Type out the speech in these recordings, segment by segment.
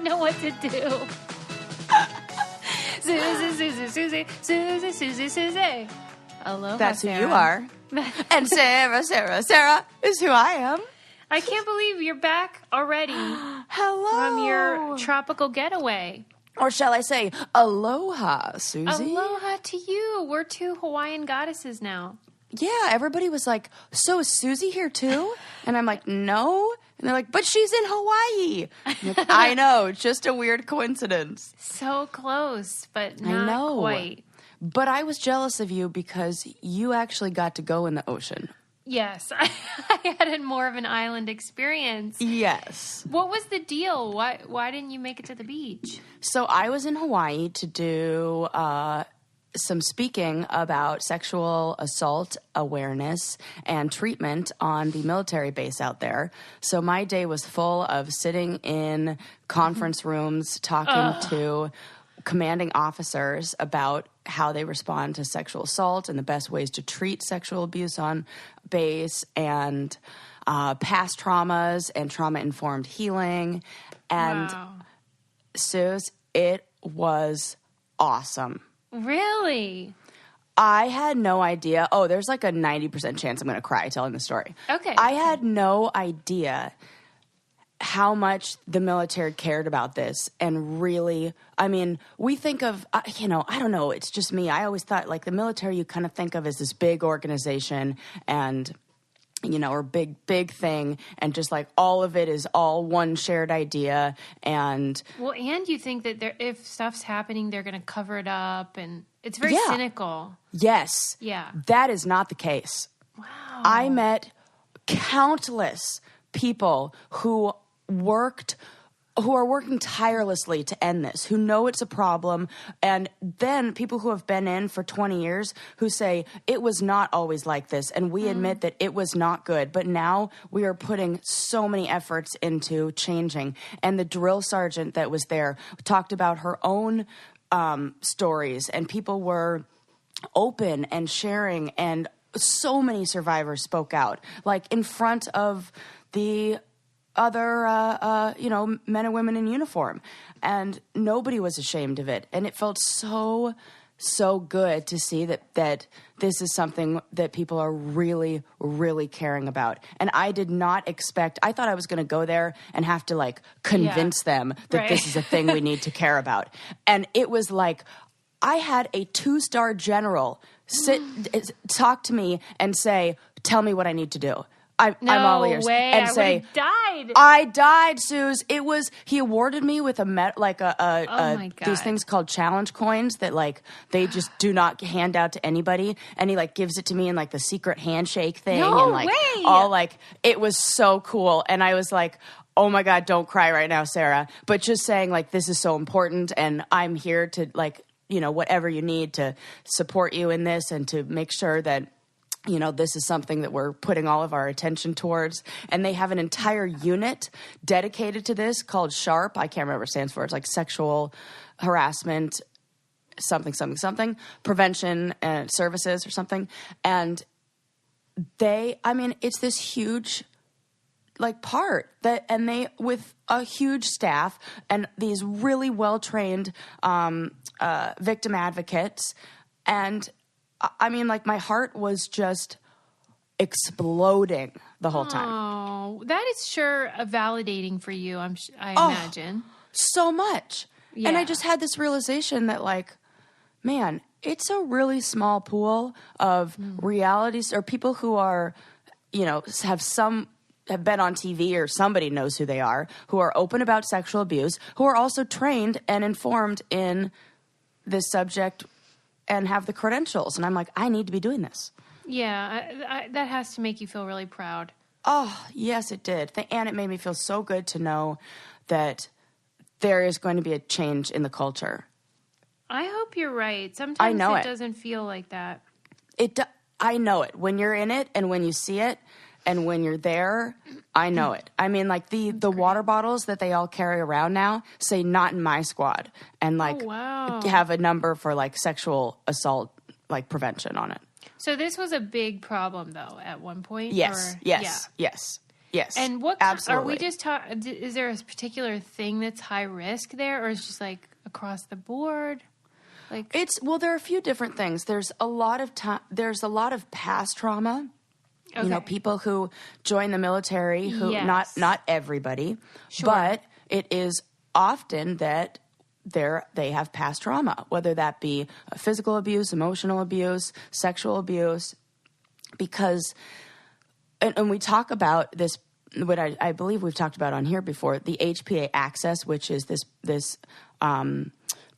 know what to do. Susie. Aloha, That's Sarah. who you are. And Sarah is who I am. I can't believe you're back already Hello. from your tropical getaway. Or shall I say, aloha, Susie? Aloha to you. We're two Hawaiian goddesses now. Yeah, everybody was like, so is Susie here too? And I'm like, no. And they're like, but she's in Hawaii. I'm like, I know, just a weird coincidence. So close, but not quite. But I was jealous of you because you actually got to go in the ocean. Yes, I had more of an island experience. Yes. What was the deal? Why didn't you make it to the beach? So I was in Hawaii to do some speaking about sexual assault awareness and treatment on the military base out there. So my day was full of sitting in conference rooms, talking to commanding officers about how they respond to sexual assault and the best ways to treat sexual abuse on base and past traumas and trauma-informed healing. And Suze, it was awesome. Really? I had no idea. Oh, there's like a 90% chance I'm going to cry telling the story. Okay. I had no idea how much the military cared about this. And really, I mean, we think of, I don't know, it's just me. I always thought like the military you kind of think of as this big organization and, or big thing. And just like all of it is all one shared idea. And you think that if stuff's happening, they're going to cover it up. And it's very cynical. Yes. Yeah. That is not the case. Wow. I met countless people who are working tirelessly to end this, who know it's a problem, and then people who have been in for 20 years who say, it was not always like this, and we admit that it was not good, but now we are putting so many efforts into changing. And the drill sergeant that was there talked about her own stories, and people were open and sharing, and so many survivors spoke out, like in front of the other, men and women in uniform. And nobody was ashamed of it. And it felt so, so good to see that this is something that people are really, really caring about. And I did not expect, I thought I was going to go there and have to like convince them that this is a thing we need to care about. And it was like, I had a 2-star general talk to me and say, tell me what I need to do. I'm all ears. No way. And I say, died. I died, Suze. he awarded me with these things called challenge coins that like they just do not hand out to anybody. And he like gives it to me in like the secret handshake thing. No and like way. all like, it was so cool. And I was like, oh my God, don't cry right now, Sarah. But just saying like, this is so important. And I'm here to like, whatever you need to support you in this and to make sure that, this is something that we're putting all of our attention towards. And they have an entire unit dedicated to this called SHARP. I can't remember what it stands for. It's like sexual harassment, something, prevention and services or something. And it's this huge like part and they, with a huge staff and these really well-trained victim advocates. And I mean, like, my heart was just exploding the whole time. Oh, that is sure validating for you, I imagine. So much. Yeah. And I just had this realization that, like, man, it's a really small pool of realities or people who are, have been on TV or somebody knows who they are, who are open about sexual abuse, who are also trained and informed in this subject and have the credentials. And I'm like, I need to be doing this. Yeah, that has to make you feel really proud. Oh, yes, it did. And it made me feel so good to know that there is going to be a change in the culture. I hope you're right. Sometimes it doesn't feel like that. I know it. When you're in it and when you see it and when you're there, I know it. I mean, like the water bottles that they all carry around now say not in my squad and like have a number for like sexual assault, like prevention on it. So this was a big problem though at one point? Yes. Yes. And what absolutely. are we just talking? Is there a particular thing that's high risk there, or is it just like across the board? Like there are a few different things. There's a lot of there's a lot of past trauma. Okay. You know, people who join the military who not everybody, but it is often that they have past trauma, whether that be physical abuse, emotional abuse, sexual abuse, because and we talk about this, what I believe we've talked about on here before, the HPA axis, which is this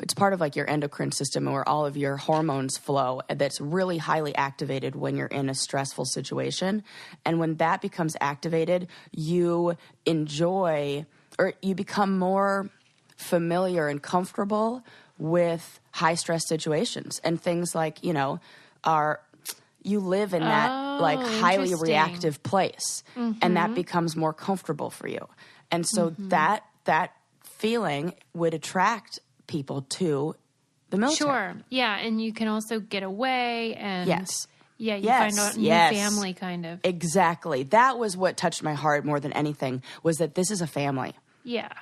it's part of like your endocrine system where all of your hormones flow, that's really highly activated when you're in a stressful situation. And when that becomes activated, you enjoy, or you become more familiar and comfortable with high stress situations and things like, you know, you live in that like highly reactive place, and that becomes more comfortable for you. And so that feeling would attract people to the military. Sure. Yeah. And you can also get away and you find out new family kind of. Exactly. That was what touched my heart more than anything, was that this is a family. Yeah.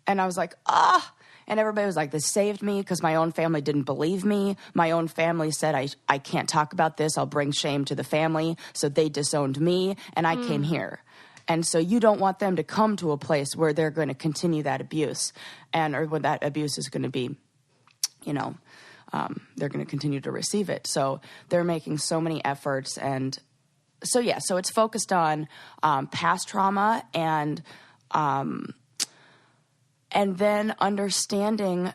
And I was like, and everybody was like, this saved me, because my own family didn't believe me. My own family said, I can't talk about this. I'll bring shame to the family. So they disowned me, and I came here. And so you don't want them to come to a place where they're going to continue that abuse, or when that abuse is going to be, you know, they're going to continue to receive it. So they're making so many efforts. And so it's focused on past trauma and then understanding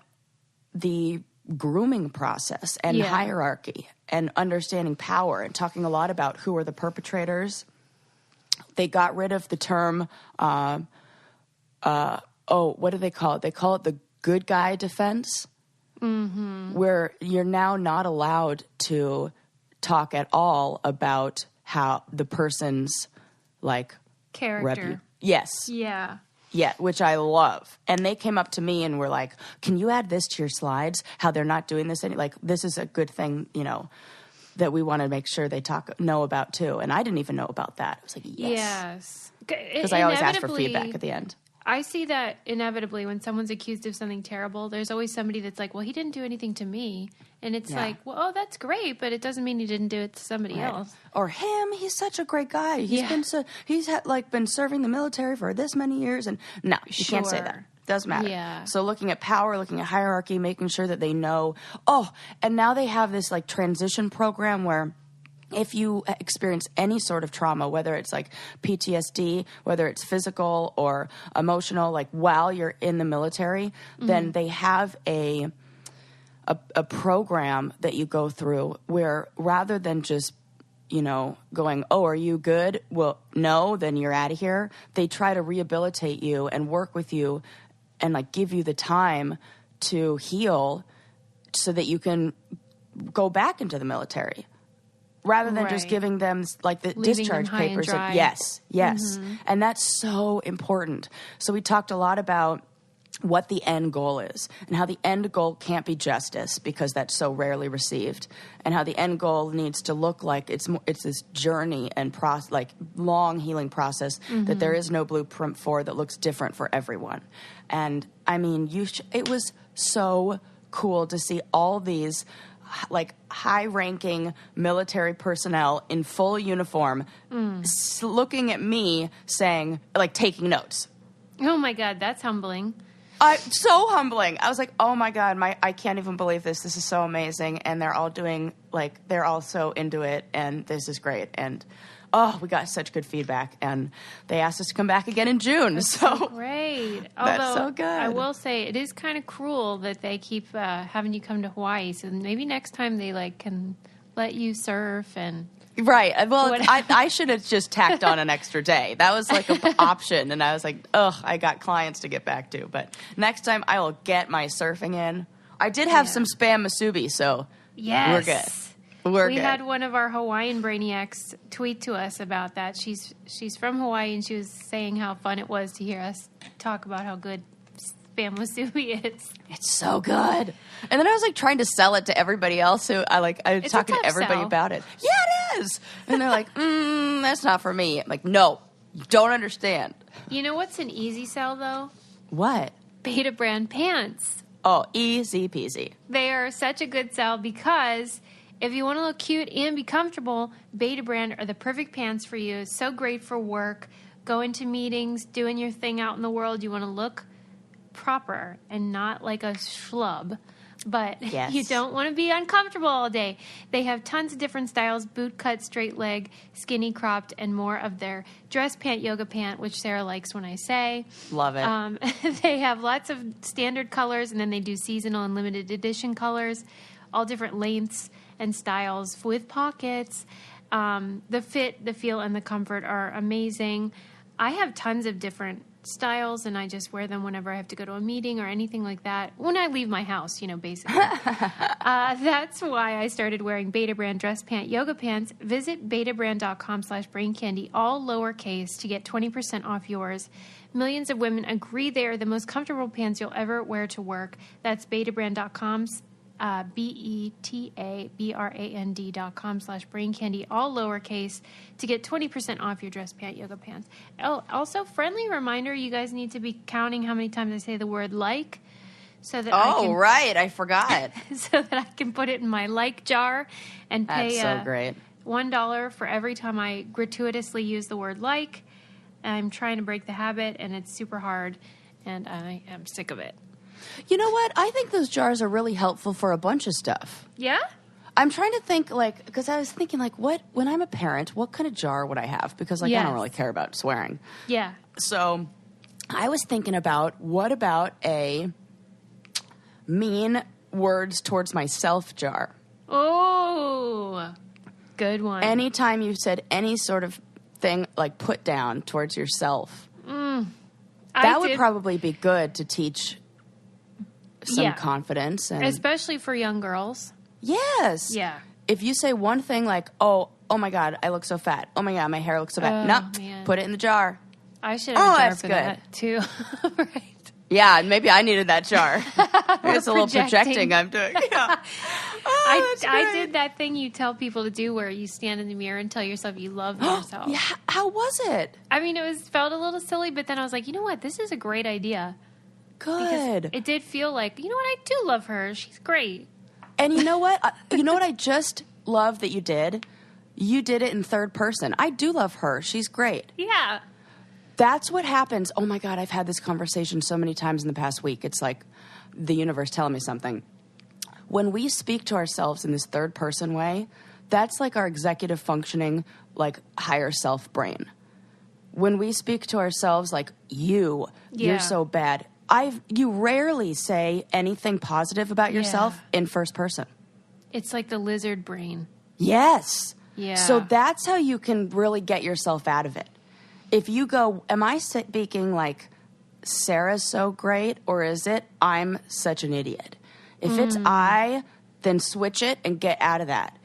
the grooming process and hierarchy and understanding power, and talking a lot about who are the perpetrators. They got rid of the term, what do they call it? They call it the good guy defense, where you're now not allowed to talk at all about how the person's like character. Yes. Yeah. Yeah, which I love. And they came up to me and were like, can you add this to your slides? How they're not doing this this is a good thing, you know, that we want to make sure they know about too. And I didn't even know about that. I was like, yes. Because I always ask for feedback at the end. I see that inevitably when someone's accused of something terrible, there's always somebody that's like, well, he didn't do anything to me. And it's like, well, that's great, but it doesn't mean he didn't do it to somebody else. Or him, he's such a great guy. He's been serving the military for this many years. And no, you can't say that. Doesn't matter. Yeah. So looking at power, looking at hierarchy, making sure that they know. Oh, and now they have this like transition program where if you experience any sort of trauma, whether it's like PTSD, whether it's physical or emotional, like while you're in the military, then they have a program that you go through where rather than just, you know, going, oh, are you good? Well, no, then you're out of here. They try to rehabilitate you and work with you and like give you the time to heal so that you can go back into the military. Rather than just giving them like the discharge papers. Yes. And that's so important. So we talked a lot about what the end goal is and how the end goal can't be justice because that's so rarely received, and how the end goal needs to look like it's this journey and like long healing process that there is no blueprint for, that looks different for everyone. And I mean, it was so cool to see all these like high-ranking military personnel in full uniform looking at me saying, like, taking notes. Oh my God, that's humbling. So humbling. I was like, oh my God, I can't even believe this. This is so amazing. And they're all doing, like, they're all so into it, and this is great. And we got such good feedback, and they asked us to come back again in June. That's so great. Although, that's so good. I will say it is kind of cruel that they keep having you come to Hawaii. So maybe next time they like can let you surf and right. Well, I should have just tacked on an extra day. That was like an option, and I was like, I got clients to get back to. But next time I will get my surfing in. I did have some spam masubi, so we're good. We had one of our Hawaiian brainiacs tweet to us about that. She's from Hawaii, and she was saying how fun it was to hear us talk about how good spam musubi is. It's so good. And then I was like trying to sell it to everybody else who I was talking to everybody about it. Yeah, it is. And they're like, that's not for me. I'm like, no, You don't understand. You know what's an easy sell, though? What? Beta brand pants. Oh, easy peasy. They are such a good sell because if you want to look cute and be comfortable, Beta brand are the perfect pants for you. So great for work, going to meetings, doing your thing out in the world. You want to look proper and not like a schlub. But yes. You don't want to be uncomfortable all day. They have tons of different styles, boot cut, straight leg, skinny cropped, and more of their dress pant, yoga pant, which Sarah likes when I say. Love it. They have lots of standard colors, and then they do seasonal and limited edition colors, all different lengths and styles with pockets. The fit, the feel, and the comfort are amazing. I have tons of different styles, and I just wear them whenever I have to go to a meeting or anything like that. When I leave my house, basically. That's why I started wearing Beta Brand dress pant yoga pants. Visit betabrand.com/braincandy, all lowercase, to get 20% off yours. Millions of women agree they are the most comfortable pants you'll ever wear to work. That's betabrand.com, betabrand.com/braincandy, all lowercase, to get 20% off your dress pant yoga pants. Oh, also, friendly reminder, you guys need to be counting how many times I say the word like, so that I forgot. so that I can put it in my like jar and pay That's so great. $1 for every time I gratuitously use the word like. I'm trying to break the habit, and it's super hard, and I am sick of it. You know what? I think those jars are really helpful for a bunch of stuff. Yeah? I'm trying to think, because I was thinking, when I'm a parent, what kind of jar would I have? Because, I don't really care about swearing. Yeah. So I was thinking about, what about a mean words towards myself jar? Oh, good one. Anytime you said any sort of thing, put down towards yourself, that would probably be good to teach some confidence. And especially for young girls. Yes. Yeah. If you say one thing oh my God, I look so fat. Oh my God, my hair looks so bad. Nope. Put it in the jar. I should have a jar for that too. Right. Yeah, maybe I needed that jar. It's a little projecting I'm doing. Yeah. I did that thing you tell people to do where you stand in the mirror and tell yourself you love yourself. Yeah. How was it? I mean, felt a little silly, but then I was like, you know what? This is a great idea. Good. Because it did feel like, you know what? I do love her. She's great. And you know what? I just love that you did? You did it in third person. I do love her. She's great. Yeah. That's what happens. Oh my God, I've had this conversation so many times in the past week. It's like the universe telling me something. When we speak to ourselves in this third person way, that's like our executive functioning, higher self brain. When we speak to ourselves you're so bad. You rarely say anything positive about yourself in first person. It's like the lizard brain. Yes. Yeah. So that's how you can really get yourself out of it. If you go, am I speaking Sarah's so great, or is it I'm such an idiot? If it's I, then switch it and get out of that.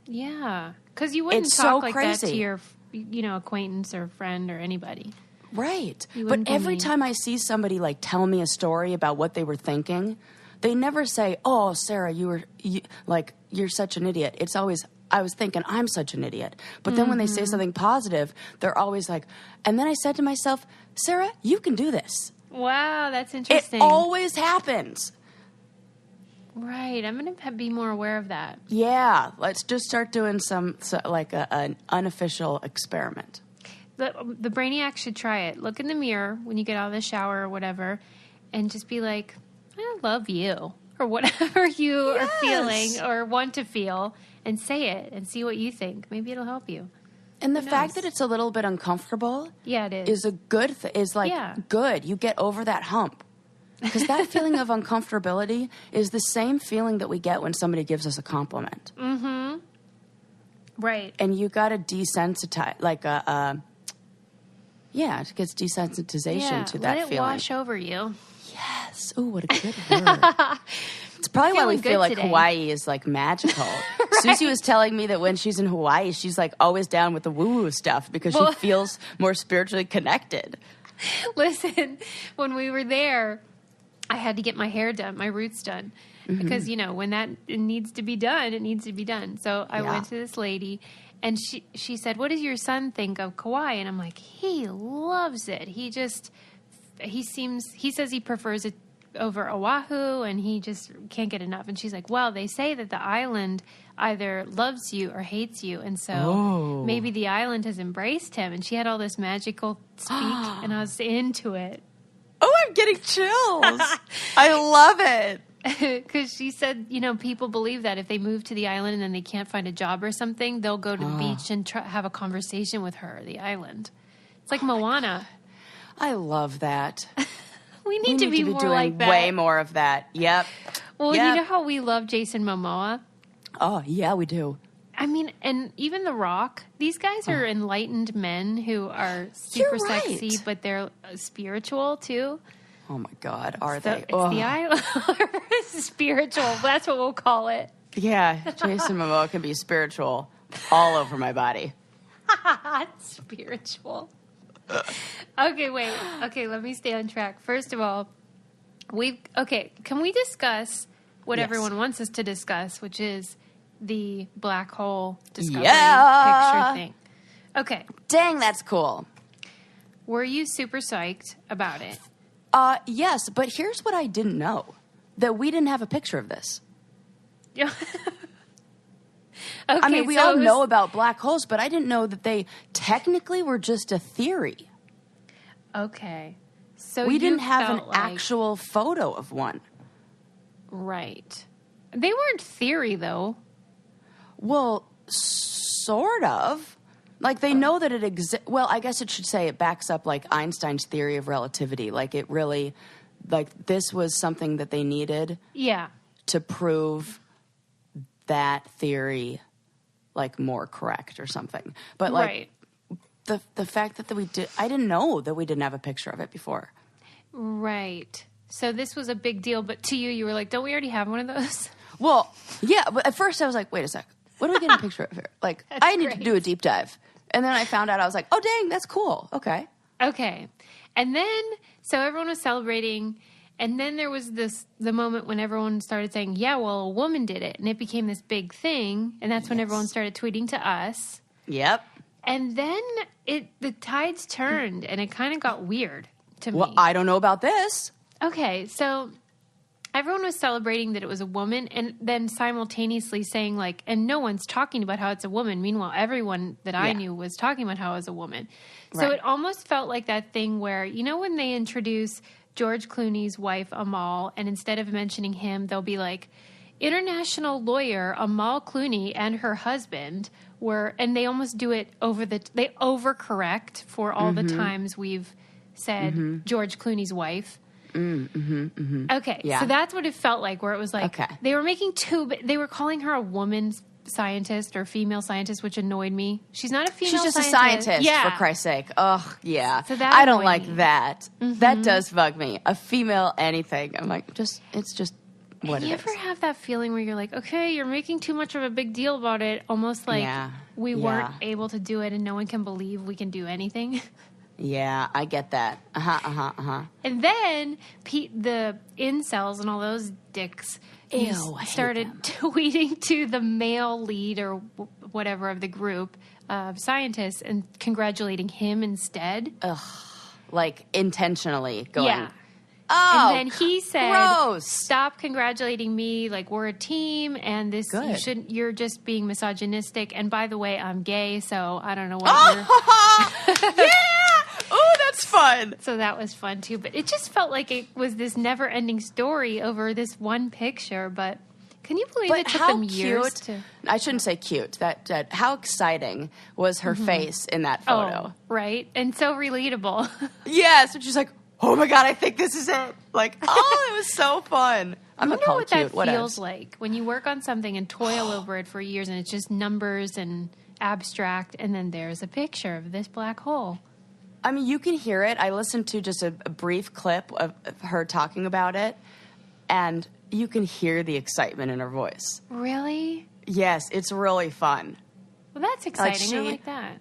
Yeah. Because you wouldn't talk that to your acquaintance or friend or anybody. Right. But every time I see somebody tell me a story about what they were thinking, they never say, "Oh, Sarah, you're such an idiot." It's always, "I was thinking I'm such an idiot." But then when they say something positive, they're always like, and then I said to myself, "Sarah, you can do this." Wow, that's interesting. It always happens. Right. I'm going to be more aware of that. Yeah. Let's just start doing an unofficial experiment. The Brainiac should try it. Look in the mirror when you get out of the shower or whatever, and just be like, "I love you," or whatever you are feeling or want to feel, and say it and see what you think. Maybe it'll help you. And the fact that it's a little bit uncomfortable, it is a good good. You get over that hump. Because that feeling of uncomfortability is the same feeling that we get when somebody gives us a compliment. Mm-hmm. Right. And you got to desensitize, it gets desensitization to that feeling. Let it wash over you. Yes. Ooh, what a good word. It's probably why we feel like today. Hawaii is magical. Right. Susie was telling me that when she's in Hawaii, she's always down with the woo-woo stuff because she feels more spiritually connected. Listen, when we were there, I had to get my hair done, my roots done. Because, when it needs to be done, it needs to be done. So I went to this lady, And she said, what does your son think of Kauai? And I'm like, he loves it. He says he prefers it over Oahu, and he just can't get enough. And she's like, well, they say that the island either loves you or hates you. And so maybe the island has embraced him. And she had all this magical speak, and I was into it. Oh, I'm getting chills. I love it. Because she said, people believe that if they move to the island and then they can't find a job or something, they'll go to the beach and have a conversation with her, the island. It's like Moana. I love that. We need to be more doing like that. Way more of that. Yep. Well, yep. You know how we love Jason Momoa? Oh, yeah, we do. I mean, and even The Rock, these guys are enlightened men who are super sexy, but they're spiritual too. Oh my God, are they? It's the island. Spiritual. That's what we'll call it. Yeah, Jason Momoa can be spiritual all over my body. Spiritual. Okay, wait. Okay, let me stay on track. First of all, can we discuss what everyone wants us to discuss, which is the black hole discovery picture thing? Okay. Dang, that's cool. Were you super psyched about it? Yes, but here's what I didn't know. That we didn't have a picture of this. Yeah. I mean, we all know about black holes, but I didn't know that they technically were just a theory. Okay. So we didn't have an actual photo of one. Right. They weren't theory, though. Well, sort of. Like, they know that it exists. Well, I guess it should say it backs up, like, Einstein's theory of relativity. Like, it really, like, this was something that they needed. Yeah. To prove that theory, like, more correct or something. But, like, the fact that I didn't know that we didn't have a picture of it before. Right. So this was a big deal, but to you were like, don't we already have one of those? Well, yeah, but at first I was like, wait a sec. What do we get a picture of here? Like, I need to do a deep dive. And then I found out, I was like, oh, dang, that's cool. Okay. Okay. And then, so everyone was celebrating. And then there was the moment when everyone started saying, yeah, well, a woman did it. And it became this big thing. And that's when everyone started tweeting to us. Yep. And then the tides turned and it kind of got weird to me. Well, I don't know about this. Okay. So everyone was celebrating that it was a woman and then simultaneously saying like, and no one's talking about how it's a woman. Meanwhile, everyone that I knew was talking about how it was a woman. So it almost felt like that thing where, when they introduce George Clooney's wife, Amal, and instead of mentioning him, they'll be like, international lawyer Amal Clooney and her husband were, and they almost do it they overcorrect for all the times we've said George Clooney's wife. Okay, so that's what it felt like, where it was like they were making they were calling her a woman scientist or female scientist, which annoyed me. She's not a female scientist. She's just a scientist, for Christ's sake. Oh, yeah. So I don't like that. That does bug me. A female anything. I'm like, it's just what it is. You ever have that feeling where you're like, okay, you're making too much of a big deal about it, almost like we weren't able to do it and no one can believe we can do anything? Yeah, I get that. And then the incels and all those dicks started tweeting to the male lead or whatever of the group of scientists and congratulating him instead. Ugh. Like intentionally going. Yeah. Oh, and then he said, gross. Stop congratulating me. Like, we're a team and you're just being misogynistic. And by the way, I'm gay, so I don't know what you're. Yeah. Oh, that's fun. So that was fun too. But it just felt like it was this never ending story over this one picture. But can you believe it took them years to. I shouldn't say cute. That how exciting was her face in that photo? Oh, right. And so relatable. Yes. And she's like, oh my God, I think this is it. Like, oh, it was so fun. I'm not called cute. What that feels like when you work on something and toil over it for years and it's just numbers and abstract, and then there's a picture of this black hole. I mean, you can hear it. I listened to just a brief clip of her talking about it, and you can hear the excitement in her voice. Really? Yes, it's really fun. Well, that's exciting. I like that.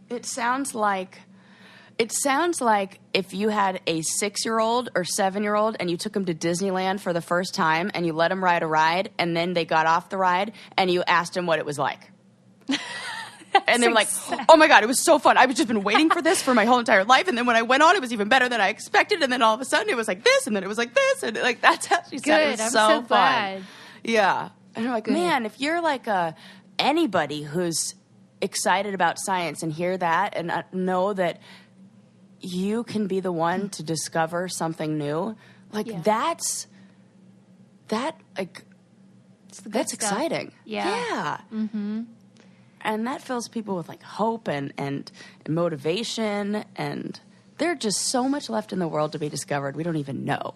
It sounds like if you had a 6-year-old or 7-year-old and you took them to Disneyland for the first time and you let them ride a ride and then they got off the ride and you asked them what it was like. And they were like, oh my God, it was so fun. I've just been waiting for this for my whole entire life. And then when I went on, it was even better than I expected. And then all of a sudden it was like this, and then it was like this. And like, that's how she said it. It was so fun. Glad. Yeah. And I'm like, man, if you're like anybody who's excited about science and hear that and know that you can be the one to discover something new, like that's exciting. Yeah. Mm-hmm. And that fills people with like hope and motivation, and there's just so much left in the world to be discovered. We don't even know.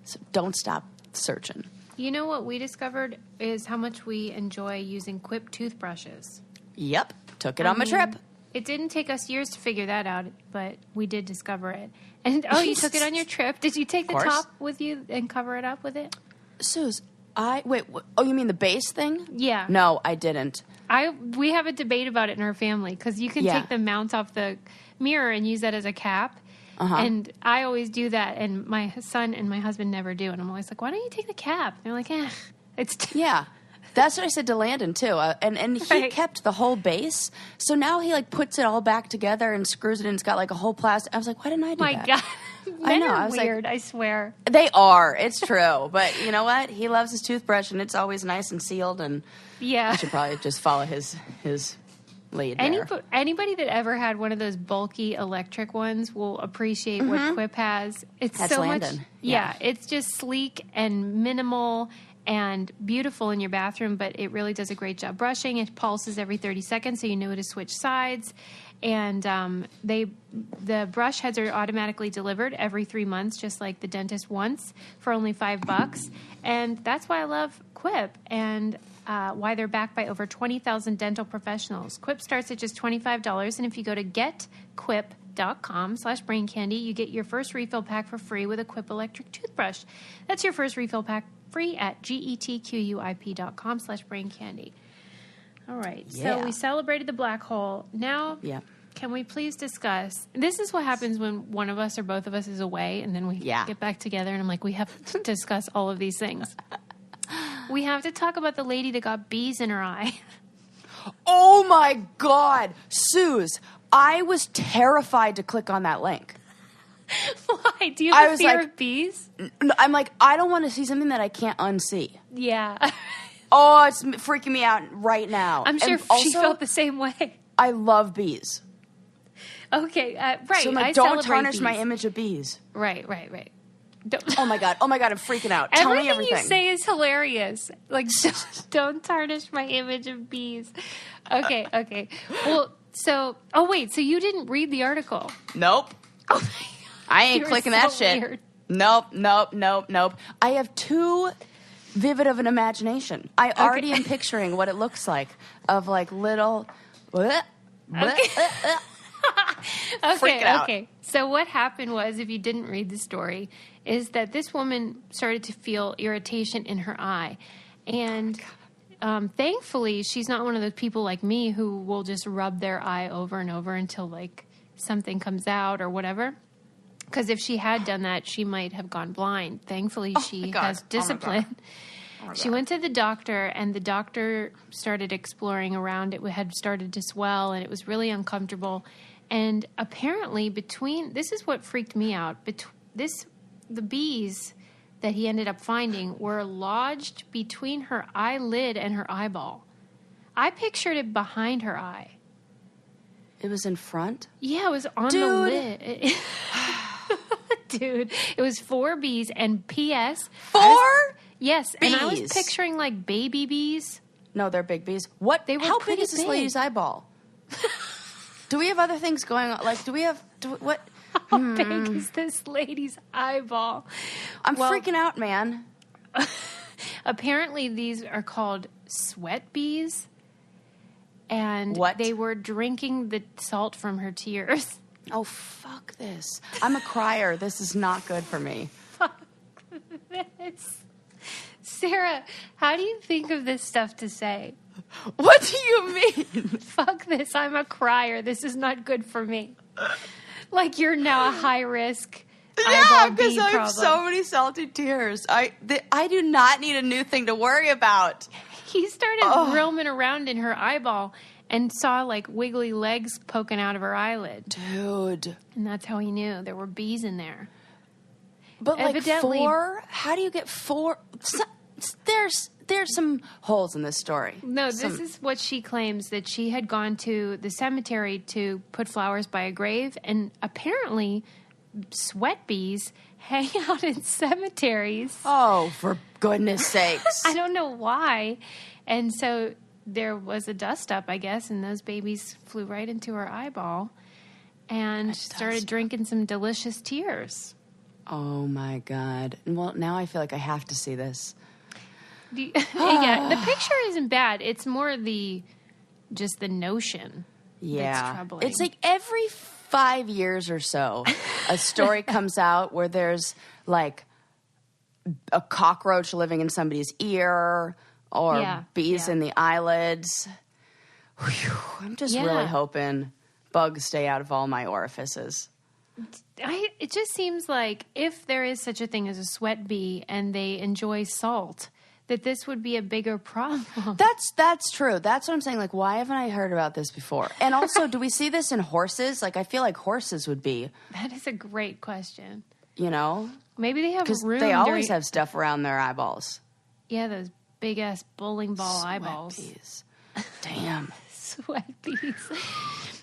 So don't stop searching. You know what we discovered is how much we enjoy using Quip toothbrushes. Yep. Took it on my trip. It didn't take us years to figure that out, but we did discover it. And you took it on your trip. Did you take the top with you and cover it up with it? Suze, you mean the base thing? Yeah. No, I didn't. We have a debate about it in our family because you can take the mount off the mirror and use that as a cap. Uh-huh. And I always do that, and my son and my husband never do. And I'm always like, why don't you take the cap? And they're like, yeah. That's what I said to Landon, too. And he kept the whole base. So now he, like, puts it all back together and screws it in. It's got, like, a whole plastic. I was like, why didn't I do that? My God. I know. I was weird, like, I swear. They are. It's true. But you know what? He loves his toothbrush, and it's always nice and sealed. And I should probably just follow his lead there. Anybody that ever had one of those bulky electric ones will appreciate what Quip has. That's so Landon. Much. Yeah, it's just sleek and minimal and beautiful in your bathroom, but it really does a great job brushing. It pulses every 30 seconds, so you know to switch sides. And the brush heads are automatically delivered every 3 months, just like the dentist wants, for only $5. And that's why I love Quip, and why they're backed by over 20,000 dental professionals. Quip starts at just $25, and if you go to getquip.com/braincandy, you get your first refill pack for free with a Quip electric toothbrush. That's your first refill pack free at getquip.com/braincandy. All right, so we celebrated the black hole. Now, can we please discuss? This is what happens when one of us or both of us is away, and then we get back together, and I'm like, we have to discuss all of these things. We have to talk about the lady that got bees in her eye. Oh, my God. Suze, I was terrified to click on that link. Why? Do you have a fear of bees? I'm like, I don't want to see something that I can't unsee. Yeah. Oh, it's freaking me out right now. I'm sure she felt the same way. I love bees. Okay, right. So I'm like, don't tarnish my image of bees. Right. Oh my god, I'm freaking out. Tell me everything. Everything you say is hilarious. Like, don't tarnish my image of bees. Okay. Well, so you didn't read the article? Nope. Oh my God. I ain't clicking that shit. Weird. Nope. I have too vivid of an imagination. I already am picturing what it looks like of like little. Okay. So what happened was, if you didn't read the story, is that this woman started to feel irritation in her eye. And thankfully, she's not one of those people like me who will just rub their eye over and over until like something comes out or whatever. Because if she had done that, she might have gone blind. Thankfully, she has discipline. She went to the doctor, and the doctor started exploring around. It had started to swell, and it was really uncomfortable. And apparently, this is what freaked me out. The bees that he ended up finding were lodged between her eyelid and her eyeball. I pictured it behind her eye. It was in front? Yeah, it was on the lid. Dude, it was 4 bees, and P.S. 4? Yes, bees. And I was picturing like baby bees. No, they're big bees. What? How big is this lady's eyeball? Do we have other things going on? Like, what? How big is this lady's eyeball? I'm freaking out, man. Apparently, these are called sweat bees. And they were drinking the salt from her tears. Oh, fuck this. I'm a crier. This is not good for me. Fuck this. Sarah, how do you think of this stuff to say? What do you mean? Fuck this. I'm a crier. This is not good for me. Like you're now a high risk. Yeah, because I have so many salty tears. I do not need a new thing to worry about. He started roaming around in her eyeball, and saw like wiggly legs poking out of her eyelid. Dude. And that's how he knew there were bees in there. But Evidently, like 4? How do you get 4? There's some holes in this story. No, this is what she claims, that she had gone to the cemetery to put flowers by a grave, and apparently sweat bees hang out in cemeteries. Oh, for goodness sakes. I don't know why. And so there was a dust up, I guess, and those babies flew right into her eyeball and started drinking some delicious tears. Oh, my God. Well, now I feel like I have to see this. Yeah, the picture isn't bad. It's more just the notion that's troubling. It's like every 5 years or so, a story comes out where there's like a cockroach living in somebody's ear or bees in the eyelids. Whew, I'm just really hoping bugs stay out of all my orifices. It just seems like if there is such a thing as a sweat bee and they enjoy salt, that this would be a bigger problem. That's true. That's what I'm saying. Like, why haven't I heard about this before? And also, do we see this in horses? Like, I feel like horses would be. That is a great question. You know? Maybe they have because room. They always have stuff around their eyeballs. Yeah, those big-ass bowling ball eyeballs. Bees. Damn. Sweat bees.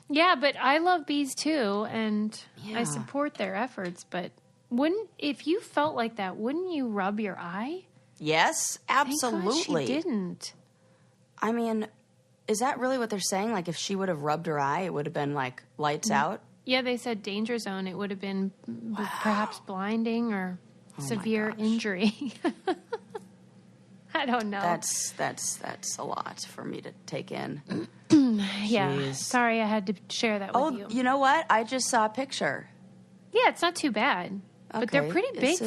Yeah, but I love bees too, and I support their efforts. But if you felt like that, wouldn't you rub your eye? Yes, absolutely. Thank God she didn't. I mean, is that really what they're saying? Like, if she would have rubbed her eye, it would have been like lights out? Yeah, they said danger zone. It would have been perhaps blinding or severe injury. I don't know. That's a lot for me to take in. Yeah. Jeez. Sorry I had to share that with you. Oh, you know what? I just saw a picture. Yeah, it's not too bad. Okay. But they're pretty big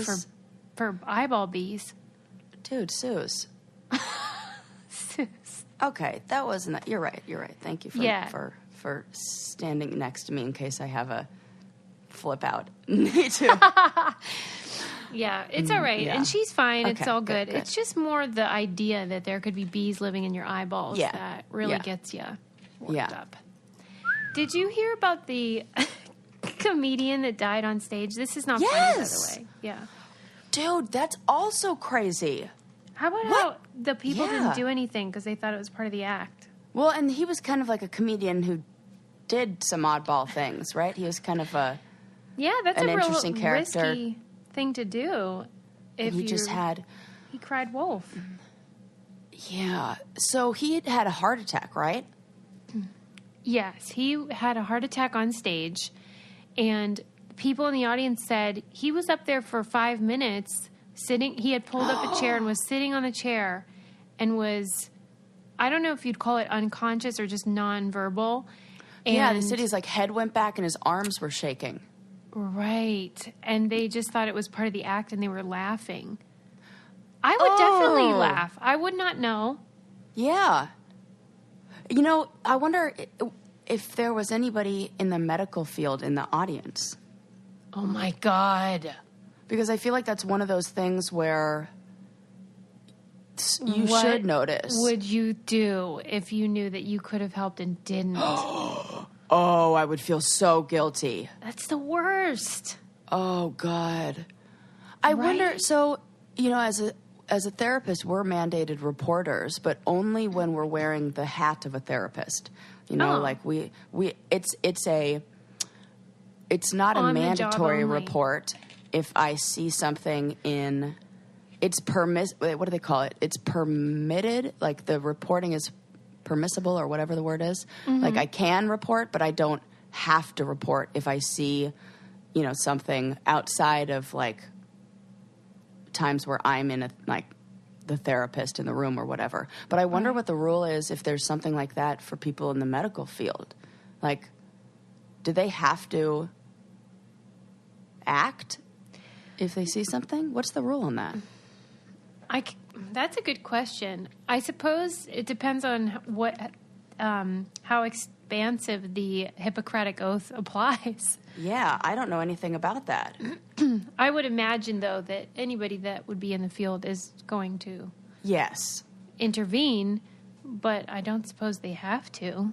for eyeball bees. Dude, Suze. Suze. Okay, that wasn't... You're right. Thank you for standing next to me in case I have a flip out. Me too. Yeah, it's all right. Yeah. And she's fine. Okay, it's all good. good. It's just more the idea that there could be bees living in your eyeballs that really gets you worked up. Did you hear about the comedian that died on stage? This is not funny, by the way. Yeah. Dude, that's also crazy. How about how the people didn't do anything because they thought it was part of the act? Well, and he was kind of like a comedian who did some oddball things, right? He was kind of that's an interesting character. Risky thing to do. If he just had... He cried wolf. Yeah. So he had a heart attack, right? Yes, he had a heart attack on stage, and people in the audience said he was up there for 5 minutes sitting. He had pulled up a chair and was sitting on the chair and was, I don't know if you'd call it unconscious or just nonverbal. And they said his head went back and his arms were shaking. Right. And they just thought it was part of the act and they were laughing. I would definitely laugh. I would not know. Yeah. You know, I wonder if there was anybody in the medical field in the audience. Oh, my God. Because I feel like that's one of those things where you should notice. What would you do if you knew that you could have helped and didn't? Oh, I would feel so guilty. That's the worst. Oh, God. I wonder, so, you know, as a therapist, we're mandated reporters, but only when we're wearing the hat of a therapist. You know, it's not a mandatory report if I see something in, what do they call it? It's permitted, like the reporting is permissible or whatever the word is. Mm-hmm. Like I can report, but I don't have to report if I see, you know, something outside of times where I'm in the therapist in the room or whatever. But I wonder what the rule is if there's something like that for people in the medical field. Like, do they have to act if they see something? What's the rule on that? That's a good question. I suppose it depends on how expansive the Hippocratic Oath applies. Yeah, I don't know anything about that. I would imagine, though, that anybody that would be in the field is going to intervene, but I don't suppose they have to.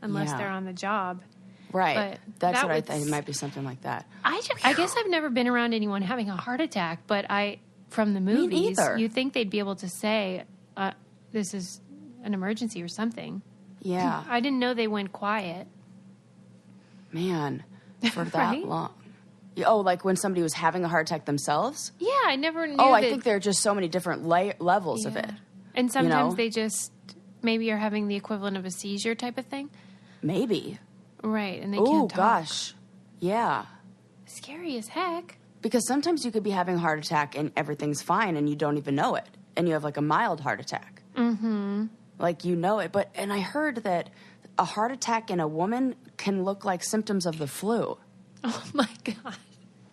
unless Yeah. they're on the job. Right. But That's that what I was- think. It might be something like that. I guess I've never been around anyone having a heart attack, but from the movies, neither. you think they'd be able to say, this is an emergency or something. Yeah. I didn't know they went quiet. Man, for that Right? long. Oh, like when somebody was having a heart attack themselves? Yeah, I never knew Oh, I that- think there are just so many different levels of Yeah. it. And sometimes know? they just maybe are having the equivalent of a seizure type of thing. Maybe. Right, and they Oh, can't talk. gosh. Yeah. Scary as heck. Because sometimes you could be having a heart attack and everything's fine and you don't even know it. And you have like a mild heart attack. Mm-hmm. Like you know it. And I heard that a heart attack in a woman can look like symptoms of the flu. Oh my God.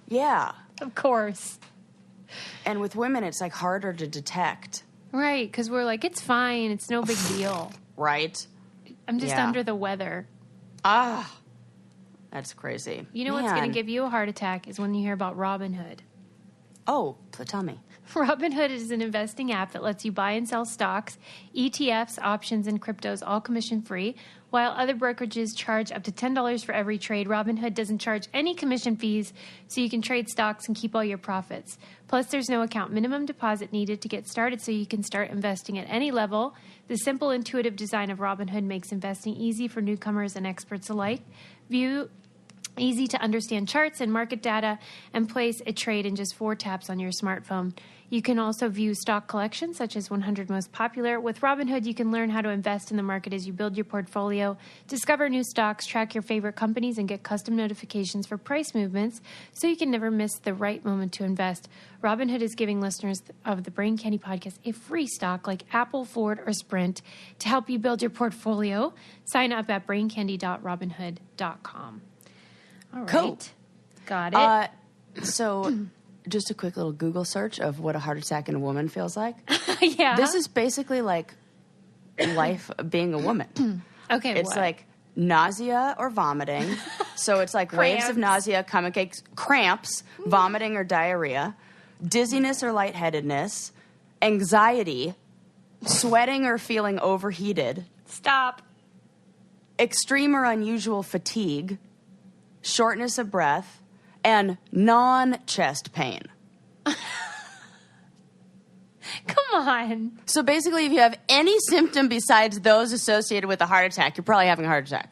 Yeah. Of course. And with women, it's like harder to detect. Right, because we're like, it's fine. It's no big deal. Right? I'm just Yeah. under the weather. Ah. That's crazy. You know what's going Man. to give you a heart attack is when you hear about Robinhood. Oh, tell me. Robinhood is an investing app that lets you buy and sell stocks, ETFs, options, and cryptos, all commission-free. While other brokerages charge up to $10 for every trade, Robinhood doesn't charge any commission fees, so you can trade stocks and keep all your profits. Plus, there's no account minimum deposit needed to get started, so you can start investing at any level. The simple, intuitive design of Robinhood makes investing easy for newcomers and experts alike. View easy to understand charts and market data and place a trade in just 4 taps on your smartphone. You can also view stock collections such as 100 most popular. With Robinhood, you can learn how to invest in the market as you build your portfolio, discover new stocks, track your favorite companies, and get custom notifications for price movements so you can never miss the right moment to invest. Robinhood is giving listeners of the Brain Candy podcast a free stock like Apple, Ford, or Sprint to help you build your portfolio. Sign up at braincandy.robinhood.com. All right. Cool. Got it. So, just a quick little Google search of what a heart attack in a woman feels like. Yeah. This is basically like life being a woman. okay. It's what? like nausea or vomiting. So it's like waves of Cramps. nausea, stomach aches, cramps, vomiting or diarrhea, dizziness or lightheadedness, anxiety, sweating or feeling overheated, Stop. extreme or unusual fatigue, shortness of breath, and non-chest pain. Come on. So basically, if you have any symptom besides those associated with a heart attack, you're probably having a heart attack.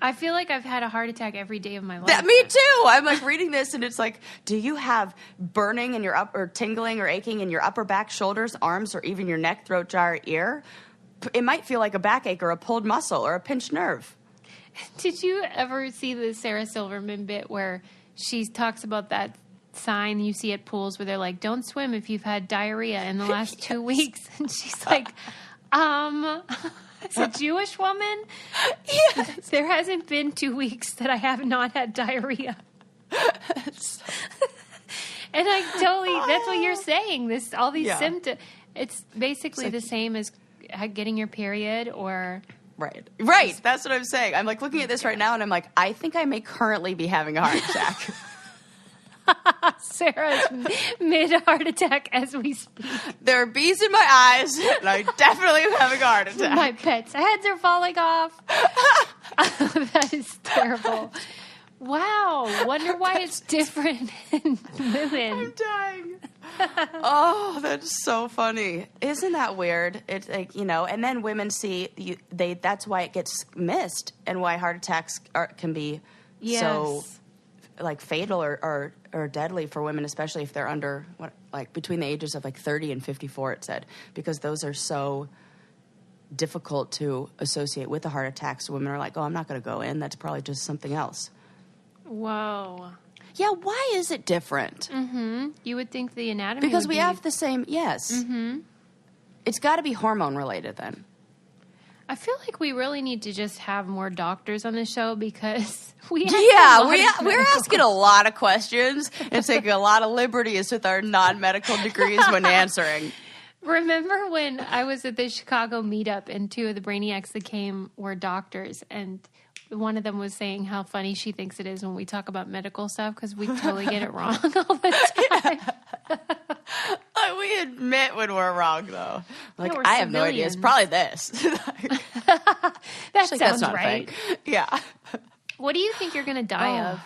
I feel like I've had a heart attack every day of my life. Me too. I'm like reading this and it's like, do you have burning in your or tingling or aching in your upper back, shoulders, arms, or even your neck, throat, jaw, or ear? It might feel like a backache or a pulled muscle or a pinched nerve. Did you ever see the Sarah Silverman bit where she talks about that sign you see at pools where they're like, don't swim if you've had diarrhea in the last 2 weeks? And she's like, as a Jewish woman, Yes. there hasn't been 2 weeks that I have not had diarrhea. And I totally, that's what you're saying. All these Yeah. symptoms, it's basically the same as getting your period or... Right. That's what I'm saying. I'm like looking at this right now and I'm like, I think I may currently be having a heart attack. Sarah's mid-heart attack as we speak. There are bees in my eyes and I definitely am having a heart attack. My pets' heads are falling off. That is terrible. Wow. Wonder why it's different in women. I'm dying. Oh, that's so funny. Isn't that weird? It's like, and then women see, that's why it gets missed and why heart attacks can be so like fatal or deadly for women, especially if they're under, between the ages of 30 and 54, it said, because those are so difficult to associate with a heart attack. So women are like, oh, I'm not going to go in. That's probably just something else. Whoa. Yeah, why is it different? Mm-hmm. You would think the anatomy Because would we be... have the same, yes. Mm-hmm. It's got to be hormone related then. I feel like we really need to just have more doctors on the show because we're asking a lot of questions and taking a lot of liberties with our non-medical degrees when answering. Remember when I was at the Chicago meetup and 2 of the brainiacs that came were doctors, and one of them was saying how funny she thinks it is when we talk about medical stuff because we totally get it wrong all the time. I we admit when we're wrong, though. Like, we're I have no idea. It's civilians. probably this. That Like, sounds that's not right. fake. Yeah. What do you think you're going to die of?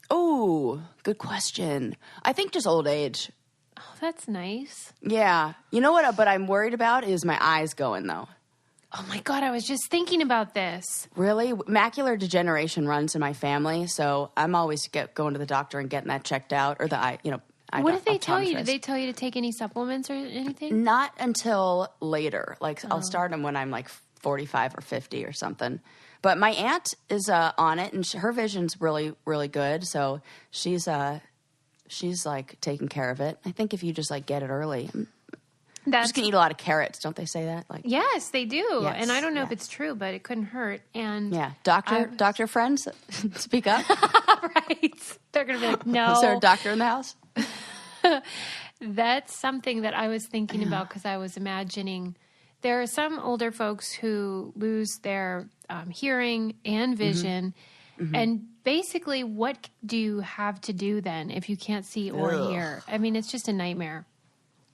Oh, good question. I think just old age. Oh, that's nice. Yeah. You know what? But I'm worried about is my eyes going, though. Oh my God, I was just thinking about this. Really? Macular degeneration runs in my family, so I'm always going to the doctor and getting that checked out, or the eye, What did they tell you? optometrist. Did they tell you to take any supplements or anything? Not until later. Like, I'll start them when I'm like 45 or 50 or something. But my aunt is on it, and her vision's really, really good. So she's like taking care of it. I think if you just like get it early, just gonna eat a lot of carrots. Don't they say that? Like, yes, they do. Yes, And I don't know if yes. it's true, but it couldn't hurt. And yeah, doctor friends, speak up. right, they're gonna be like, no. Is there a doctor in the house? That's something that I was thinking about because I was imagining there are some older folks who lose their hearing and vision. Mm-hmm. And basically, what do you have to do then if you can't see or hear? I mean, it's just a nightmare.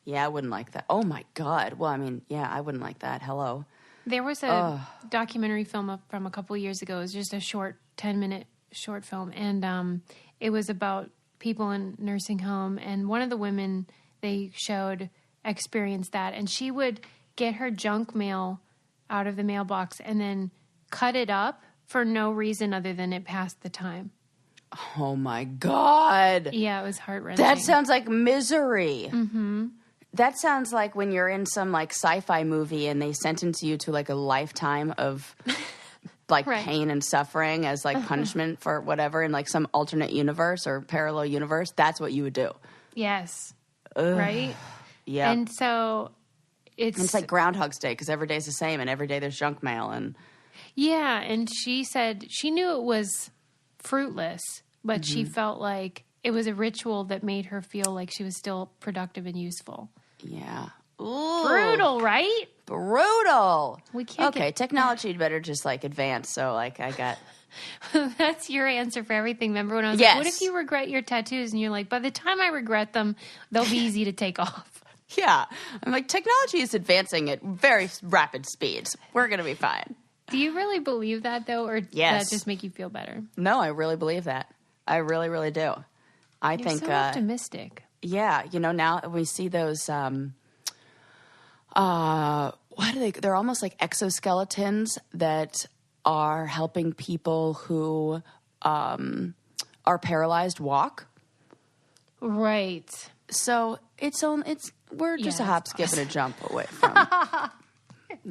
Yeah, I wouldn't like that. Oh, my God. Well, I mean, yeah, I wouldn't like that. Hello. There was a documentary film from a couple of years ago. It was just a short, 10-minute short film. And it was about people in nursing home. And one of the women they showed experienced that. And she would get her junk mail out of the mailbox and then cut it up for no reason other than it passed the time. Oh, my God. Yeah, it was heart-wrenching. That sounds like misery. Mm-hmm. That sounds like when you're in some like sci-fi movie and they sentence you to like a lifetime of like right. pain and suffering as like punishment for whatever in like some alternate universe or parallel universe. That's what you would do. Yes. Ugh. Right? Yeah. And so it's like Groundhog's Day because every day's the same and every day there's junk mail. And yeah, and she said she knew it was fruitless, but she felt like it was a ritual that made her feel like she was still productive and useful. Yeah. Ooh. Brutal, right? Brutal. We can't Okay, technology better just like advance. So like I got... That's your answer for everything. Remember when I was Yes. like, what if you regret your tattoos? And you're like, by the time I regret them, they'll be easy to take off. Yeah. I'm like, technology is advancing at very rapid speeds. We're going to be fine. Do you really believe that, though? Or does that just make you feel better? No, I really believe that. I really, really do. I You're think... so optimistic. Yeah. Now we see those... what are they? They're almost like exoskeletons that are helping people who are paralyzed walk. Right. So we're just a hop, skip, and a jump away from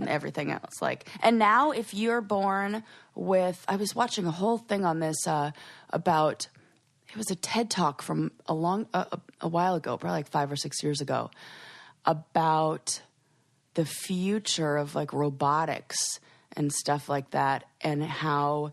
everything else. Like, and now if you're born with, I was watching a whole thing on this about. It was a TED Talk from a while ago, probably like 5 or 6 years ago, about the future of like robotics and stuff like that, and how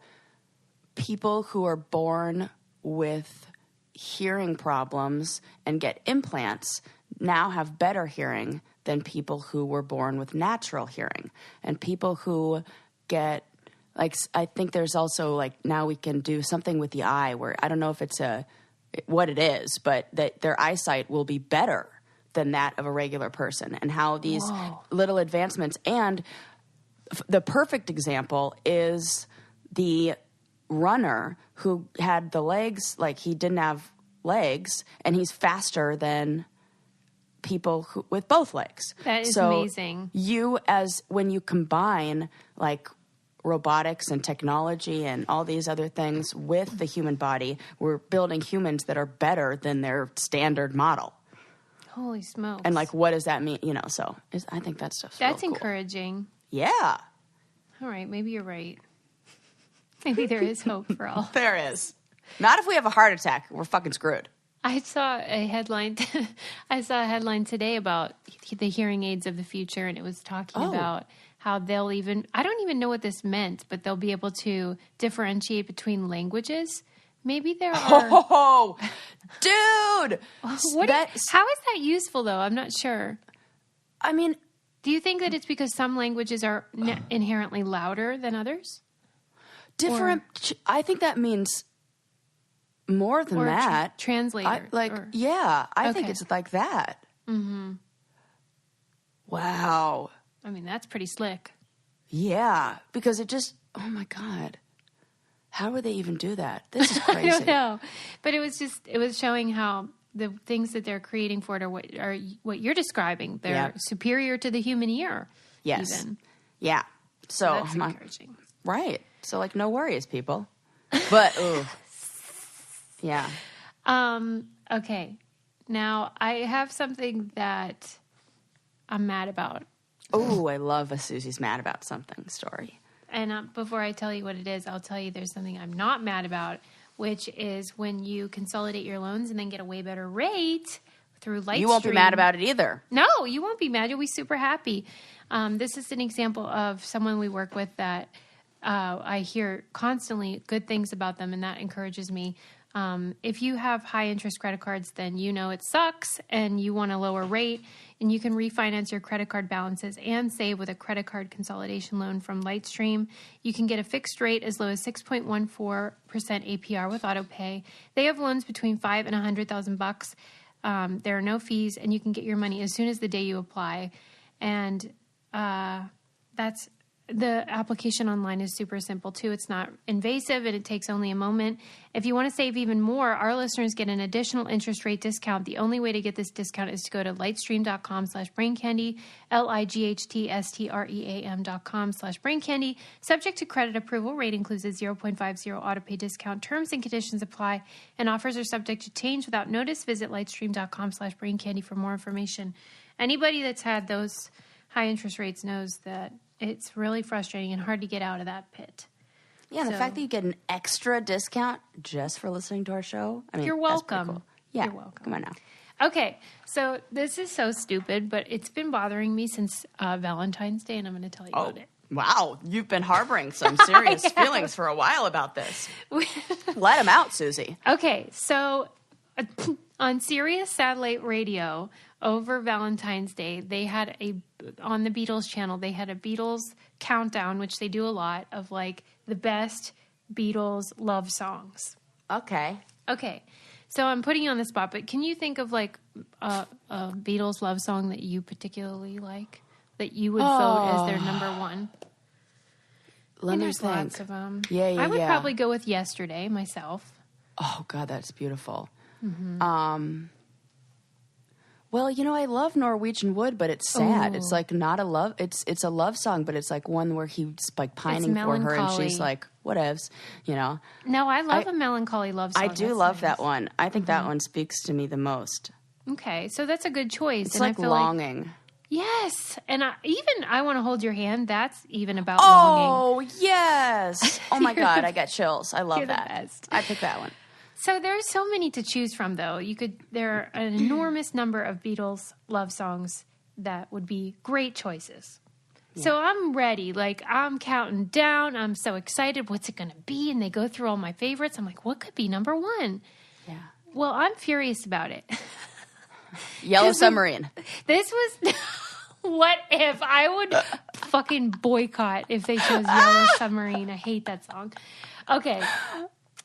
people who are born with hearing problems and get implants now have better hearing than people who were born with natural hearing. And people who get, like, I think there's also like now we can do something with the eye where I don't know if it's what it is, but that their eyesight will be better than that of a regular person, and how these little advancements. And the perfect example is the runner who had the legs, like he didn't have legs, and he's faster than people with both legs. That is amazing. When you combine like robotics and technology and all these other things with the human body, we're building humans that are better than their standard model. Holy smokes. And like, what does that mean? So I think that's just That's real cool. encouraging. Yeah. All right, maybe you're right. Maybe there is hope for all. There is. Not if we have a heart attack. We're fucking screwed. I saw a headline. I saw a headline today about the hearing aids of the future, and it was talking about how they'll even. I don't even know what this meant, but they'll be able to differentiate between languages. Maybe there are. Oh, dude! How is that useful, though? I'm not sure. I mean, do you think that it's because some languages are inherently louder than others? Different. I think that means more than that. Translator. I think it's like that. Mm-hmm. Wow. I mean, that's pretty slick. Yeah, because it just, oh my God. How would they even do that? This is crazy. I don't know. But it was showing how the things that they're creating for it are what you're describing. They're superior to the human ear. Yes. Even. Yeah. So that's encouraging. Right. So like, no worries, people. But, ooh. Yeah. Okay. Now I have something that I'm mad about. Oh, I love a Susie's mad about something story. And before I tell you what it is, I'll tell you there's something I'm not mad about, which is when you consolidate your loans and then get a way better rate through Lightstream. You won't be mad about it either. No, you won't be mad. You'll be super happy. This is an example of someone we work with that I hear constantly good things about them, and that encourages me. If you have high interest credit cards, then you know it sucks and you want a lower rate, and you can refinance your credit card balances and save with a credit card consolidation loan from Lightstream. You can get a fixed rate as low as 6.14% APR with autopay. They have loans between $5,000 and $100,000. There are no fees, and you can get your money as soon as the day you apply. And that's the application online is super simple too. It's not invasive and it takes only a moment. If you want to save even more, our listeners get an additional interest rate discount. The only way to get this discount is to go to lightstream.com/braincandy, lightstream.com/braincandy. Subject to credit approval. Rate includes a 0.50 autopay discount. Terms and conditions apply, and offers are subject to change without notice. Visit lightstream.com/braincandy for more information. Anybody that's had those high interest rates knows that it's really frustrating and hard to get out of that pit. Yeah, and the fact that you get an extra discount just for listening to our show, I mean, you're welcome. Cool. Yeah, you're welcome. Come on now. Okay, so this is so stupid, but it's been bothering me since Valentine's Day, and I'm going to tell you about it. Wow, you've been harboring some serious feelings for a while about this. Let them out, Susie. Okay, so on Sirius Satellite Radio over Valentine's Day, they had on the Beatles channel, they had a Beatles countdown, which they do a lot, of like the best Beatles love songs. Okay. So I'm putting you on the spot, but can you think of like a Beatles love song that you particularly like, that you would vote as their number one? There's lots of them. Yeah. I would probably go with Yesterday myself. Oh God, that's beautiful. Mm-hmm. Well, I love Norwegian Wood, but it's sad. Ooh. It's like not a love. It's a love song, but it's like one where he's like pining for her, and she's like, "Whatevs," No, I love a melancholy love song. I do love that one. I think that one speaks to me the most. Okay, so that's a good choice. It's like longing. Yes, and I Want to Hold Your Hand. That's even about longing. Oh yes! Oh my God, I got chills. I love that. The best. I picked that one. So there's so many to choose from, though. There are an enormous number of Beatles love songs that would be great choices. Yeah. So I'm ready. Like, I'm counting down. I'm so excited. What's it going to be? And they go through all my favorites. I'm like, what could be number one? Yeah. Well, I'm furious about it. Yellow Submarine. This was... What if I would fucking boycott if they chose Yellow Submarine? I hate that song. Okay.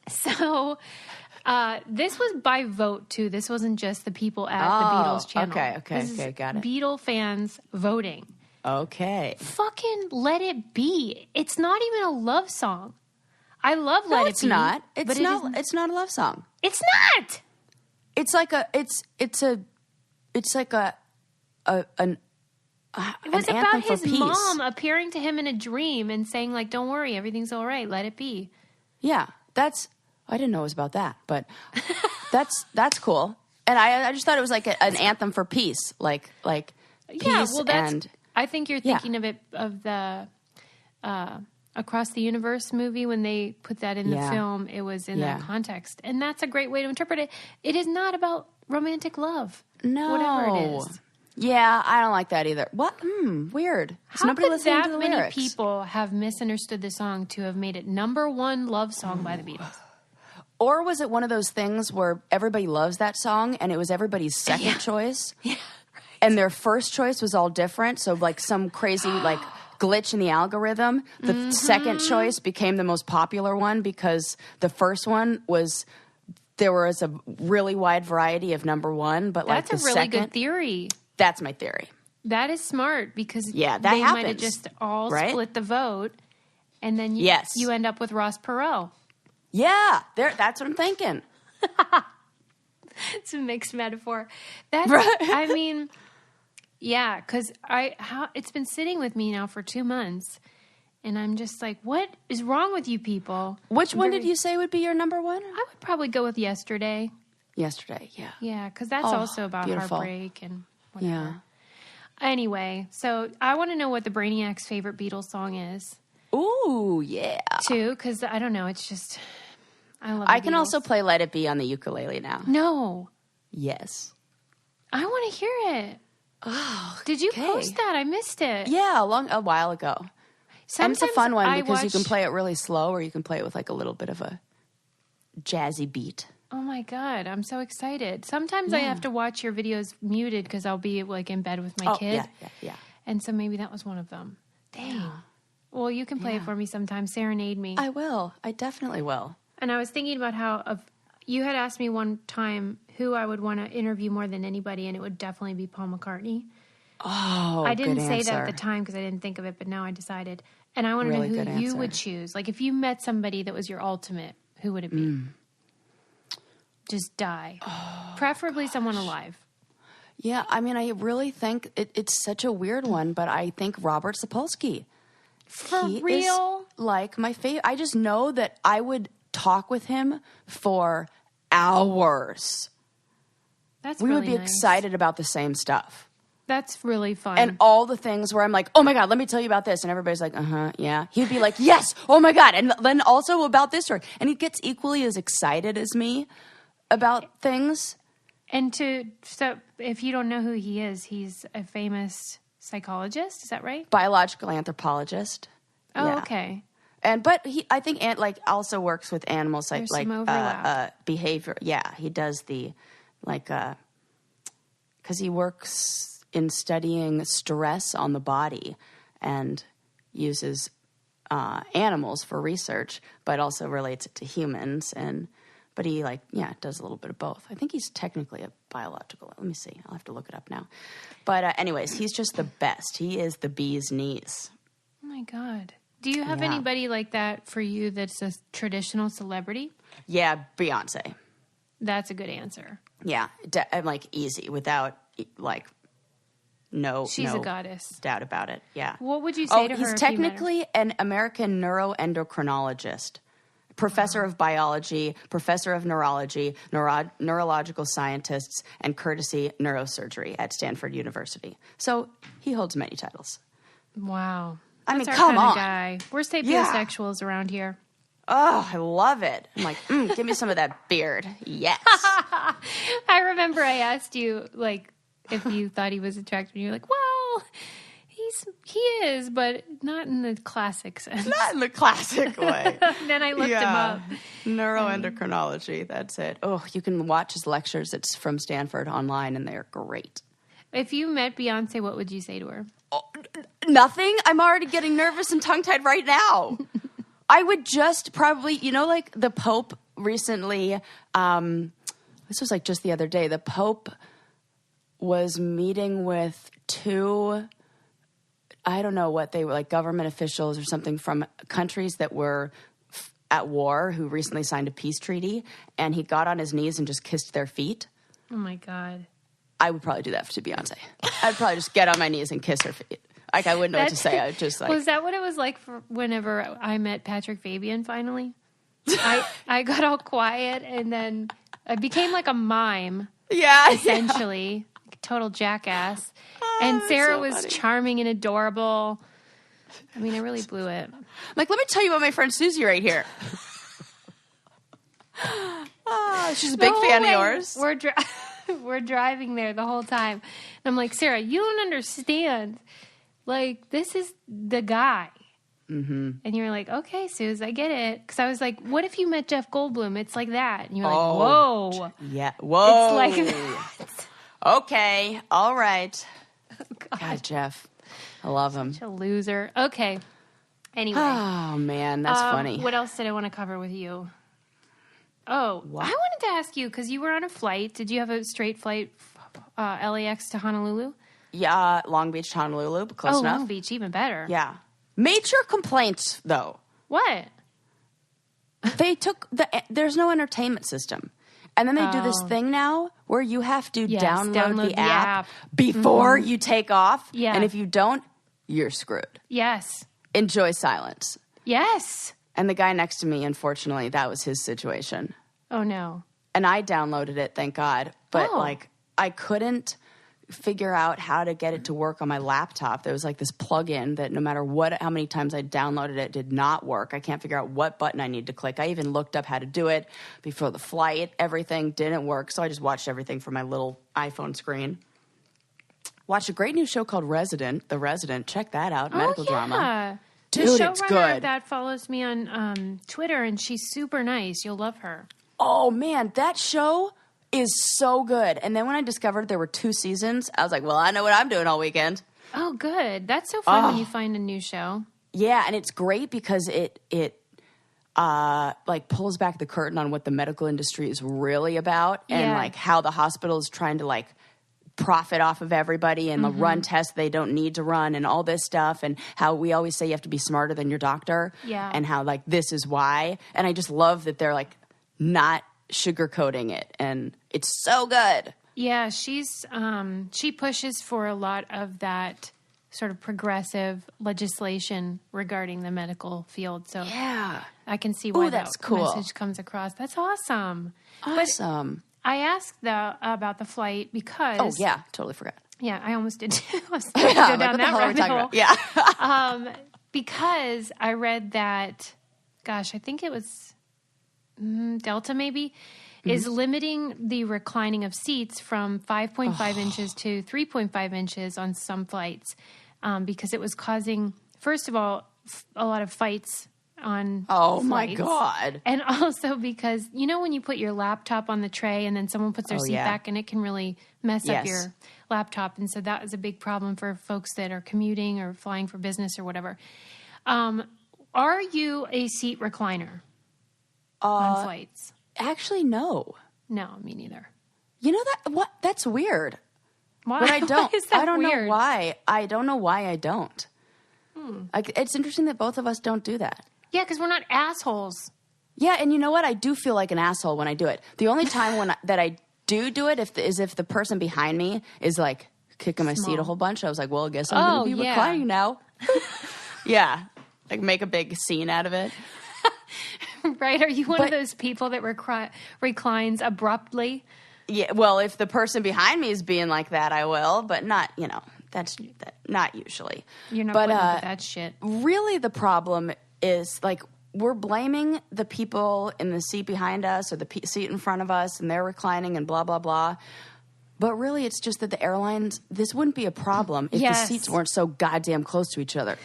So... this was by vote, too. This wasn't just the people at the Beatles channel. Okay, got it. Beatle fans voting. Okay. Fucking Let It Be. It's not even a love song. I love Let It Be. It's not. It's not a love song. It's not. It's like an it was about his mom appearing to him in a dream and saying, like, don't worry, everything's all right. Let it be. Yeah, I didn't know it was about that, but that's cool. And I just thought it was like an anthem for peace, like peace. And I think you're thinking of the Across the Universe movie when they put that in the film. It was in that context, and that's a great way to interpret it. It is not about romantic love, whatever it is. Yeah, I don't like that either. What? Weird. How could that many people have misunderstood the song to have made it number one love song by the Beatles? Or was it one of those things where everybody loves that song and it was everybody's second choice? Yeah, right. And their first choice was all different. So like some crazy like glitch in the algorithm. The second choice became the most popular one because the first one was there was a really wide variety of number one, but like That's the a really second, good theory. That's my theory. That is smart because Yeah, that they might have happens, just all right? split the vote, and then you end up with Ross Perot. Yeah, that's what I'm thinking. It's a mixed metaphor. That's, Right. I mean, yeah, because it's been sitting with me now for 2 months, and I'm just like, what is wrong with you people? Which one did you say would be your number one? I would probably go with Yesterday. Yesterday, yeah. Yeah, because that's also about beautiful. heartbreak and whatever. Yeah. Anyway, so I want to know what the Brainiac's favorite Beatles song is. Ooh, yeah. Too, because I don't know. It's just, I love I the can Beatles. also play Let It Be on the ukulele now. No. Yes. I want to hear it. Oh, Did you okay. post that? I missed it. Yeah, a while ago. Sometimes and it's a fun one I because you can watch- play it really slow or you can play it with like a little bit of a jazzy beat. Oh my God, I'm so excited. Sometimes I have to watch your videos muted because I'll be like in bed with my kid. Yeah. And so maybe that was one of them. Dang. Well, you can play it for me sometime. Serenade me. I will. I definitely will. And I was thinking about how you had asked me one time who I would want to interview more than anybody, and it would definitely be Paul McCartney. Oh, I didn't good say that answer. at the time because I didn't think of it, but now I decided. And I want to Really know good who you answer. would choose. Like if you met somebody that was your ultimate, who would it be? Just die. Preferably someone alive. Yeah, I mean, I really think it's such a weird one, but I think Robert Sapolsky. For He real? is like my favorite. I just know that I would talk with him for hours. That's We really would be nice. excited about the same stuff. That's really fun. And all the things where I'm like, oh my God, let me tell you about this. And everybody's like, yeah. He'd be like, yes, oh my God. And then also about this story. And he gets equally as excited as me about things. And so if you don't know who he is, he's a famous psychologist. Is that right? Biological anthropologist. Oh, Yeah. okay. But I think also works with animals There's some overlap. behavior. Yeah, he does the because he works in studying stress on the body and uses animals for research, but also relates it to humans. But he does a little bit of both. I think he's technically a biological. Let me see. I'll have to look it up now. But anyways, he's just the best. He is the bee's knees. Oh my God. Do you have Yeah. anybody like that for you that's a traditional celebrity? Yeah, Beyonce. That's a good answer. Yeah, I'm easy without She's no a goddess. doubt about it. Yeah. What would you say to her? He's if you met her? technically an American neuroendocrinologist, professor of biology, professor of neurology, neurological scientists, and courtesy neurosurgery at Stanford University. So he holds many titles. Wow. I That's mean, our come kind of on. guy. We're Yeah. sapiosexuals around here. Oh, I love it. I'm like, give me some of that beard. Yes. I remember I asked you, if you thought he was attractive, and you're like, well, he is, but not in the classic sense. Not in the classic way. Then I looked him up. Neuroendocrinology, that's it. Oh, you can watch his lectures. It's from Stanford online, and they're great. If you met Beyonce, what would you say to her? Nothing. I'm already getting nervous and tongue-tied right now. I would just probably, the Pope recently, this was just the other day, the Pope was meeting with two, I don't know what they were, government officials or something from countries that were at war who recently signed a peace treaty, and he got on his knees and just kissed their feet. Oh, my God. I would probably do that to Beyonce. I'd probably just get on my knees and kiss her feet. I wouldn't know what to say. I would just Was that what it was like for whenever I met Patrick Fabian finally? I got all quiet and then I became like a mime. Yeah. Essentially. Total jackass. And Sarah was funny. charming and adorable. I mean, I really blew it. Let me tell you about my friend Susie right here. She's a big fan of yours. We're driving there the whole time. And I'm like, Sarah, you don't understand. This is the guy. Mm-hmm. And you're like, okay, Suze, I get it. Because I was like, what if you met Jeff Goldblum? It's like that. And you're like, whoa. Yeah. Whoa. It's like that. Okay. All right. Oh, God, Jeff. I love him. Such a loser. Okay. Anyway. Oh, man. That's funny. What else did I want to cover with you? Oh, I wanted to ask you, because you were on a flight. Did you have a straight flight, LAX to Honolulu? Yeah, Long Beach to Honolulu, but close enough. Long Beach, even better. Yeah. Major complaints, though. What? They took there's no entertainment system. And then they do this thing now where you have to download the app before you take off. Yeah. And if you don't, you're screwed. Yes. Enjoy silence. Yes. And the guy next to me, unfortunately, that was his situation. Oh, no. And I downloaded it, thank God. But, I couldn't figure out how to get it to work on my laptop. There was, this plug-in that no matter how many times I downloaded it, did not work. I can't figure out what button I need to click. I even looked up how to do it before the flight. Everything didn't work, so I just watched everything from my little iPhone screen. Watched a great new show called The Resident. Check that out. Medical drama. Dude, the it's showrunner good. That follows me on Twitter, and she's super nice. You'll love her. Oh, man, that show is so good. And then when I discovered there were 2 seasons, I was like, well, I know what I'm doing all weekend. Oh, good. That's so fun when you find a new show. Yeah, and it's great because it pulls back the curtain on what the medical industry is really about and how the hospital is trying to profit off of everybody and the run tests they don't need to run and all this stuff, and how we always say you have to be smarter than your doctor, and how this is why. And I just love that they're not sugarcoating it, and it's so good. Yeah, she's she pushes for a lot of that sort of progressive legislation regarding the medical field. So yeah, I can see why that's that cool. message comes across. That's awesome. Awesome. But I asked about the flight because... Oh, yeah. Totally forgot. Yeah, I almost did too. I was going to go down that rabbit hole. Yeah. Because I read that, gosh, I think it was Delta maybe, is limiting the reclining of seats from 5.5 inches to 3.5 inches on some flights because it was causing, first of all, a lot of fights on flights. My God. And also because, when you put your laptop on the tray and then someone puts their seat back, and it can really mess up your laptop. And so that is a big problem for folks that are commuting or flying for business or whatever. Are you a seat recliner on flights? Actually, no. No, me neither. You know that? That's weird. Why? But I don't. Why is that I don't weird? know why. I don't know why I don't. It's interesting that both of us don't do that. Yeah, because we're not assholes. Yeah, and you know what? I do feel like an asshole when I do it. The only time that I do it is if the person behind me is kicking my seat a whole bunch. I was like, well, I guess I'm going to be reclining now. Yeah, make a big scene out of it. Right? Are you one of those people that reclines abruptly? Yeah. Well, if the person behind me is being like that, I will, but not. That's not usually. You're not putting up with that shit. Really, the problem is we're blaming the people in the seat behind us or the seat in front of us, and they're reclining and blah blah blah. But really, it's just that the airlines. This wouldn't be a problem if the seats weren't so goddamn close to each other.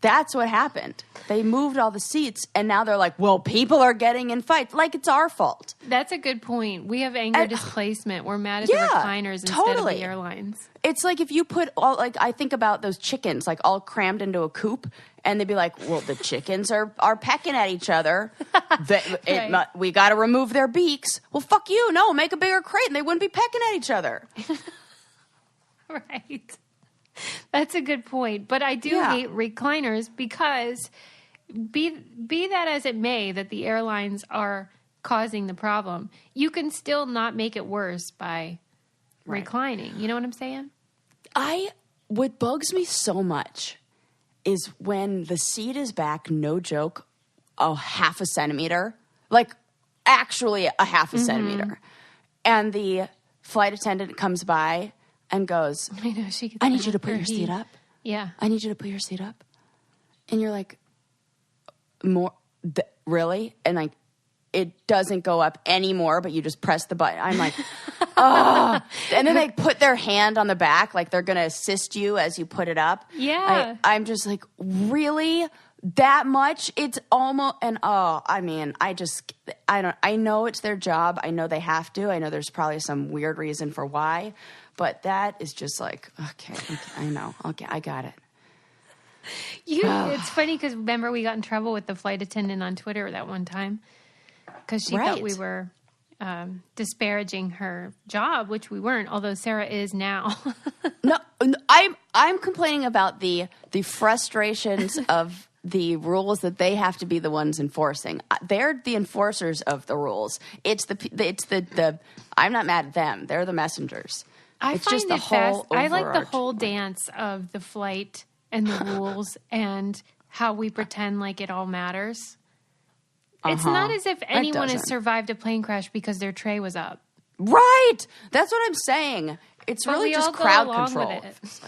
That's what happened. They moved all the seats, and now they're like, well, people are getting in fights. It's our fault. That's a good point. We have anger displacement. We're mad at the recliners instead of the airlines. It's like if you put I think about those chickens, all crammed into a coop, and they'd be like, well, the chickens are pecking at each other. We got to remove their beaks. Well, fuck you. No, make a bigger crate, and they wouldn't be pecking at each other. Right. That's a good point. But I do hate recliners because be that as it may, that the airlines are causing the problem, you can still not make it worse by reclining. You know what I'm saying? What bugs me so much is when the seat is back, no joke, a half a centimeter, actually a half a centimeter. And the flight attendant comes by and goes, I know, I need you to put your seat up. Yeah. I need you to put your seat up. And you're like, really? And it doesn't go up anymore, but you just press the button. I'm like, oh. And then they put their hand on the back, they're going to assist you as you put it up. Yeah. I'm just like, really? That much? It's almost, and I know it's their job. I know they have to. I know there's probably some weird reason for why. But that is just okay, I know. Okay, I got it. It's funny because remember we got in trouble with the flight attendant on Twitter that one time because she thought we were disparaging her job, which we weren't. Although Sarah is now. No, I'm complaining about the frustrations of the rules that they have to be the ones enforcing. They're the enforcers of the rules. It's the I'm not mad at them. They're the messengers. I find it fast. I like the whole dance of the flight and the rules and how we pretend like it all matters. It's not as if anyone has survived a plane crash because their tray was up. Right. That's what I'm saying. It's But really we just all go crowd along control. with it. It's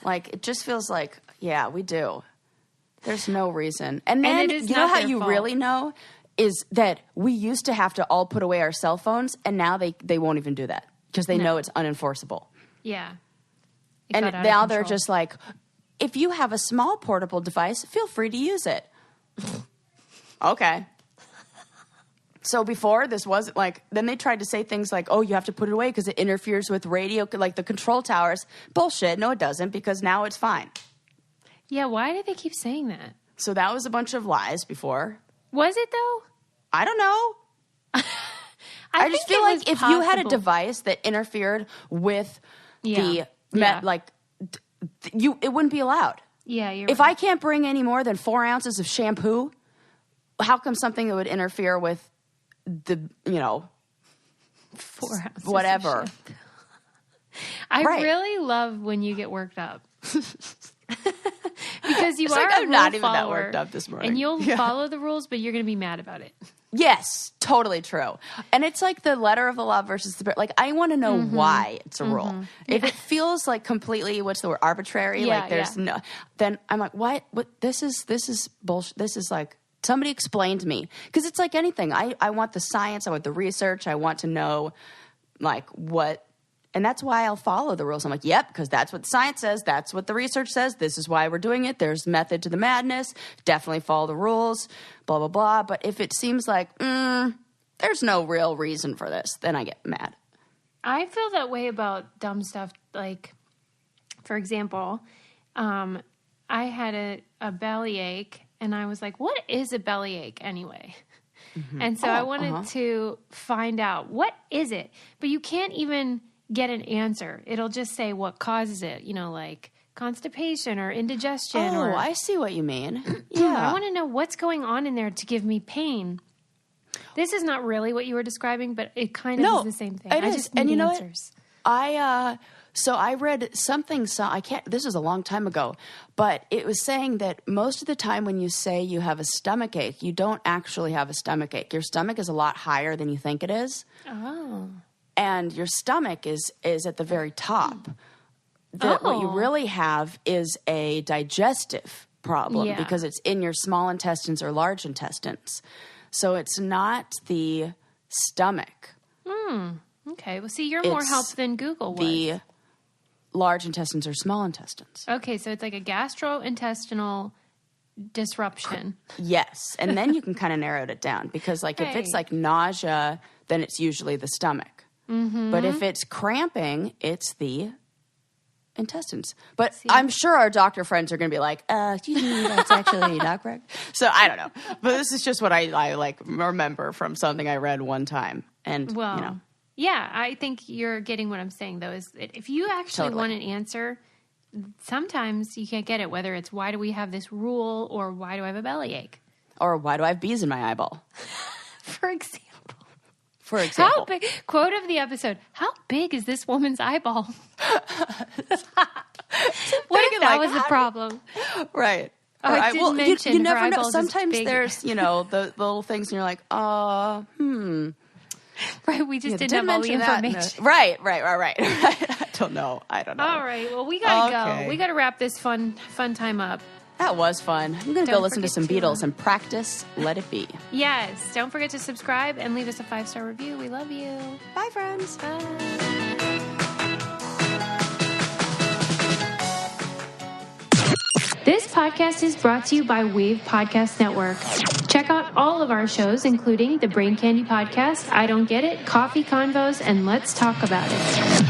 like it just feels like, yeah, we do. There's no reason. And then it is you know not how their you fault. really know is that we used to have to all put away our cell phones, and now they won't even do that because they know it's unenforceable. Yeah. It And got out of now they're control. just like, if you have a small portable device, feel free to use it. Okay. So before, this wasn't like, then they tried to say things like, oh, you have to put it away because it interferes with radio, like the control towers. Bullshit. No, it doesn't, because now it's fine. Yeah, why do they keep saying that? So that was a bunch of lies before. Was it though? I don't know. I just feel like if you had a device that interfered with it wouldn't be allowed. Yeah, you're If I can't bring any more than 4 ounces of shampoo, how come something that would interfere with the, 4 ounces whatever? of shampoo. I really love when you get worked up. Because you It's are like a I'm not rule even that follower, worked up this morning. and you'll follow the rules, but you're going to be mad about it. Yes, totally true. And it's like the letter of the law versus the like. I want to know why it's a rule. If it feels like completely, what's the word, arbitrary? Yeah, like there's no. Then I'm like, what? This is bullshit. This is like somebody explain to me, because it's like anything. I want the science. I want the research. I want to know like what. And that's why I'll follow the rules. I'm like, yep, because that's what science says. That's what the research says. This is why we're doing it. There's method to the madness. Definitely follow the rules, blah, blah, blah. But if it seems like, there's no real reason for this, then I get mad. I feel that way about dumb stuff. Like, for example, I had a bellyache, and I was like, what is a bellyache anyway? And so I wanted to find out, what is it? But you can't even get an answer. It'll just say what causes it, like constipation or indigestion. Oh, I see what you mean. I want to know what's going on in there to give me pain. This is not really what you were describing, but it kind of is the same thing. It I is. just need And you know answers. what? So I read something, I can't, this was a long time ago, but it was saying that most of the time when you say you have a stomach ache, you don't actually have a stomach ache. Your stomach is a lot higher than you think it is. Oh. And your stomach is at the very top. What you really have is a digestive problem because it's in your small intestines or large intestines. So it's not the stomach. Okay. Well, see, you're more help than Google was. The large intestines or small intestines. Okay, so it's like a gastrointestinal disruption. Yes. And then you can kind of narrow it down because like if it's like nausea, then it's usually the stomach. But if it's cramping, it's the intestines. But I'm sure our doctor friends are going to be like, excuse me, that's actually not correct. So I don't know. But this is just what I like remember from something I read one time. And, Yeah, I think you're getting what I'm saying, though, is that if you actually want an answer, sometimes you can't get it, whether it's why do we have this rule or why do I have a bellyache? Or why do I have bees in my eyeball? For example. How big? Quote of the episode: how big is this woman's eyeball? What if that was the problem? Right. Oh, I didn't mention you never her know. eyeballs Sometimes is big. there's, the little things, and you're like, Right, we just didn't have all the information. Right. I don't know. All right, well, we gotta Okay. go. We gotta wrap this fun time up. That was fun. I'm going to go listen to some Beatles and practice Let It Be. Yes, don't forget to subscribe and leave us a 5-star review. We love you. Bye, friends. Bye. This podcast is brought to you by Wave Podcast Network. Check out all of our shows, including the Brain Candy Podcast, I Don't Get It, Coffee Convos, and Let's Talk About It.